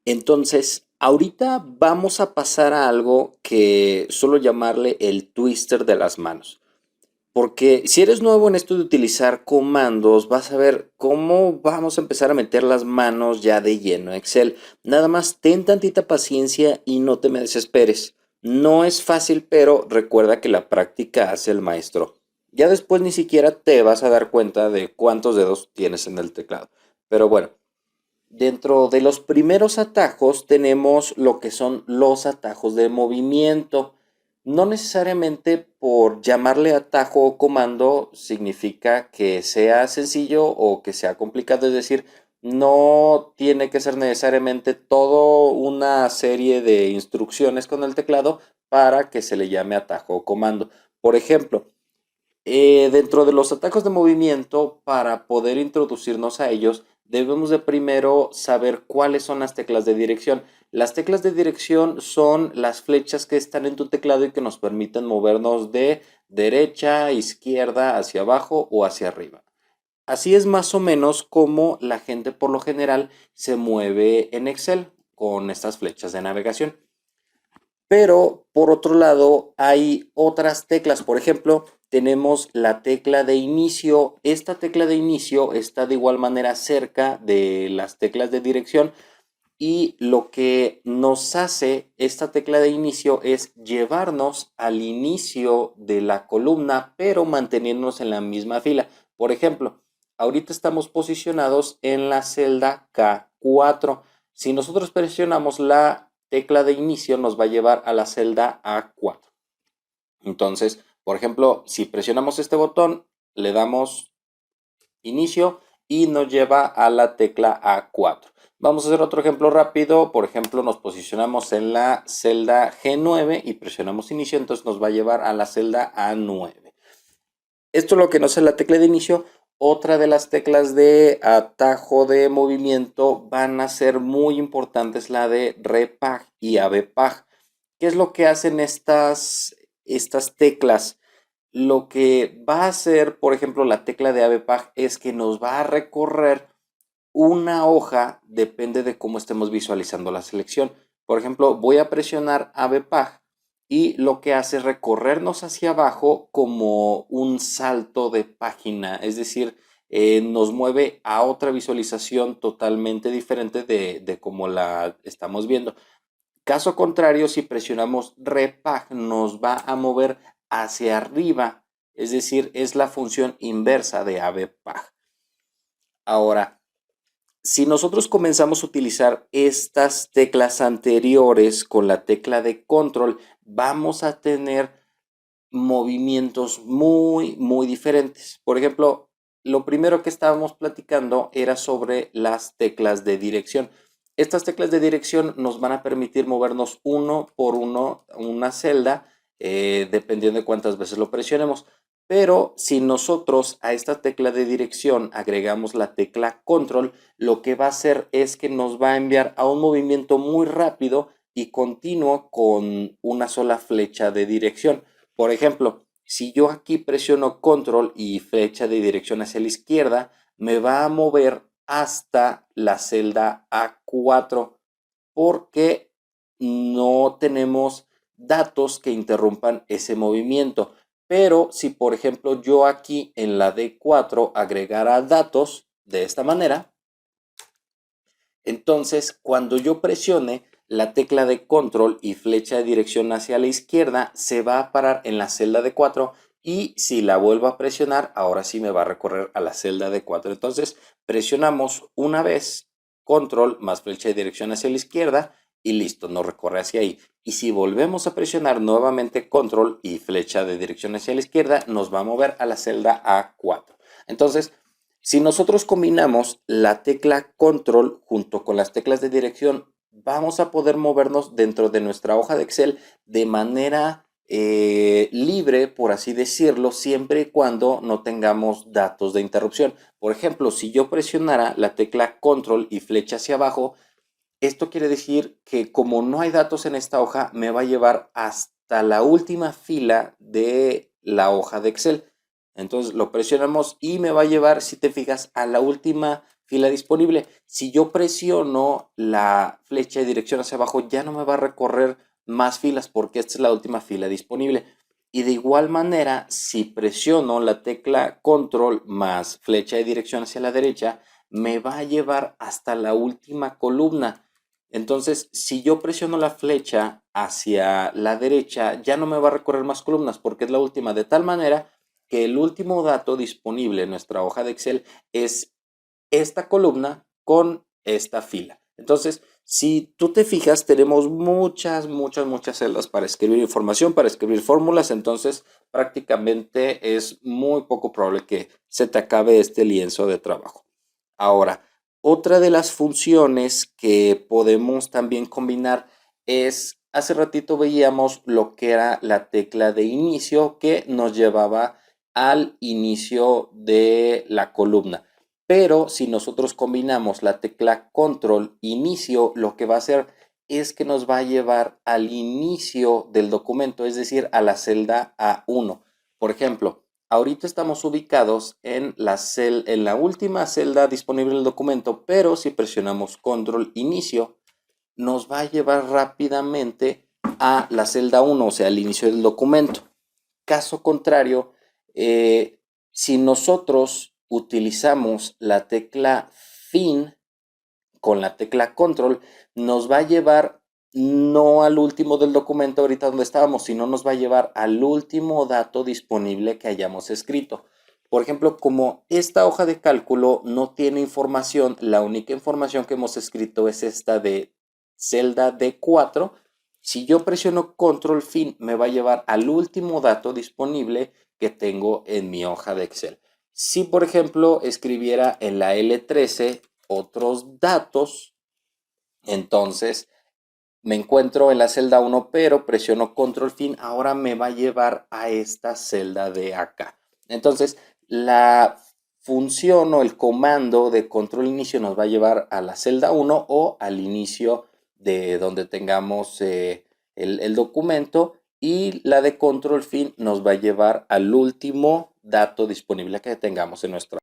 Entonces, ahorita vamos a pasar a algo que suelo llamarle el twister de las manos. Porque si eres nuevo en esto de utilizar comandos, vas a ver cómo vamos a empezar a meter las manos ya de lleno en Excel. Nada más ten tantita paciencia y no te me desesperes. No es fácil, pero recuerda que la práctica hace el maestro. Ya después ni siquiera te vas a dar cuenta de cuántos dedos tienes en el teclado. Pero bueno, dentro de los primeros atajos tenemos lo que son los atajos de movimiento. No necesariamente por llamarle atajo o comando significa que sea sencillo o que sea complicado. Es decir, no tiene que ser necesariamente toda una serie de instrucciones con el teclado para que se le llame atajo o comando. Por ejemplo, dentro de los atajos de movimiento, para poder introducirnos a ellos, debemos de primero saber cuáles son las teclas de dirección. Las teclas de dirección son las flechas que están en tu teclado y que nos permiten movernos de derecha, izquierda, hacia abajo o hacia arriba. Así es más o menos como la gente por lo general se mueve en Excel con estas flechas de navegación. Pero por otro lado, hay otras teclas. Por ejemplo, tenemos la tecla de inicio. Esta tecla de inicio está de igual manera cerca de las teclas de dirección y lo que nos hace esta tecla de inicio es llevarnos al inicio de la columna, pero manteniéndonos en la misma fila. Por ejemplo, ahorita estamos posicionados en la celda K4. Si nosotros presionamos la tecla de inicio, nos va a llevar a la celda A4. Entonces, por ejemplo, si presionamos este botón, le damos inicio y nos lleva a la tecla A4. Vamos a hacer otro ejemplo rápido. Por ejemplo, nos posicionamos en la celda G9 y presionamos inicio, entonces nos va a llevar a la celda A9. Esto es lo que nos hace la tecla de inicio. Otra de las teclas de atajo de movimiento van a ser muy importantes, la de REPAG y ABPAG. ¿Qué es lo que hacen estas teclas? Lo que va a hacer, por ejemplo, la tecla de ABPAG es que nos va a recorrer una hoja, depende de cómo estemos visualizando la selección. Por ejemplo, voy a presionar ABPAG y lo que hace es recorrernos hacia abajo como un salto de página, es decir, nos mueve a otra visualización totalmente diferente de como la estamos viendo. Caso contrario, si presionamos REPAG, nos va a mover hacia arriba, es decir, es la función inversa de ABPAG. Ahora, si nosotros comenzamos a utilizar estas teclas anteriores con la tecla de control, vamos a tener movimientos muy diferentes. Por ejemplo, lo primero que estábamos platicando era sobre las teclas de dirección. Estas teclas de dirección nos van a permitir movernos uno por uno una celda, dependiendo de cuántas veces lo presionemos. Pero si nosotros a esta tecla de dirección agregamos la tecla control, lo que va a hacer es que nos va a enviar a un movimiento muy rápido y continuo con una sola flecha de dirección. Por ejemplo, si yo aquí presiono control y flecha de dirección hacia la izquierda, me va a mover hasta la celda A4 porque no tenemos datos que interrumpan ese movimiento. Pero si, por ejemplo, yo aquí en la D4 agregara datos de esta manera, entonces cuando yo presione la tecla de control y flecha de dirección hacia la izquierda, se va a parar en la celda de 4 y si la vuelvo a presionar, ahora sí me va a recorrer a la celda de 4. Entonces presionamos una vez control más flecha de dirección hacia la izquierda y listo, nos recorre hacia ahí. Y si volvemos a presionar nuevamente control y flecha de dirección hacia la izquierda, nos va a mover a la celda A4. Entonces, si nosotros combinamos la tecla control junto con las teclas de dirección, vamos a poder movernos dentro de nuestra hoja de Excel de manera libre, por así decirlo, siempre y cuando no tengamos datos de interrupción. Por ejemplo, si yo presionara la tecla control y flecha hacia abajo, esto quiere decir que como no hay datos en esta hoja, me va a llevar hasta la última fila de la hoja de Excel. Entonces lo presionamos y me va a llevar, si te fijas, a la última fila disponible. Si yo presiono la flecha de dirección hacia abajo, ya no me va a recorrer más filas porque esta es la última fila disponible. Y de igual manera, si presiono la tecla control más flecha de dirección hacia la derecha, me va a llevar hasta la última columna. Entonces, si yo presiono la flecha hacia la derecha, ya no me va a recorrer más columnas porque es la última, de tal manera que el último dato disponible en nuestra hoja de Excel es esta columna con esta fila. Entonces, si tú te fijas, tenemos muchas celdas para escribir información, para escribir fórmulas, entonces prácticamente es muy poco probable que se te acabe este lienzo de trabajo. Ahora, otra de las funciones que podemos también combinar es, hace ratito veíamos lo que era la tecla de inicio que nos llevaba al inicio de la columna. Pero si nosotros combinamos la tecla control inicio, lo que va a hacer es que nos va a llevar al inicio del documento, es decir, a la celda A1. Por ejemplo, ahorita estamos ubicados en la última celda disponible en el documento, pero si presionamos control inicio, nos va a llevar rápidamente a la celda 1, o sea, al inicio del documento. Caso contrario, si nosotros utilizamos la tecla fin con la tecla control, nos va a llevar no al último del documento ahorita donde estábamos, sino nos va a llevar al último dato disponible que hayamos escrito. Por ejemplo, como esta hoja de cálculo no tiene información, la única información que hemos escrito es esta de celda D4. Si yo presiono control fin, me va a llevar al último dato disponible que tengo en mi hoja de Excel. Si, por ejemplo, escribiera en la L13 otros datos, entonces me encuentro en la celda 1, pero presiono control fin, ahora me va a llevar a esta celda de acá. Entonces, la función o el comando de control inicio nos va a llevar a la celda 1 o al inicio de donde tengamos el documento, y la de control fin nos va a llevar al último dato disponible que tengamos en nuestra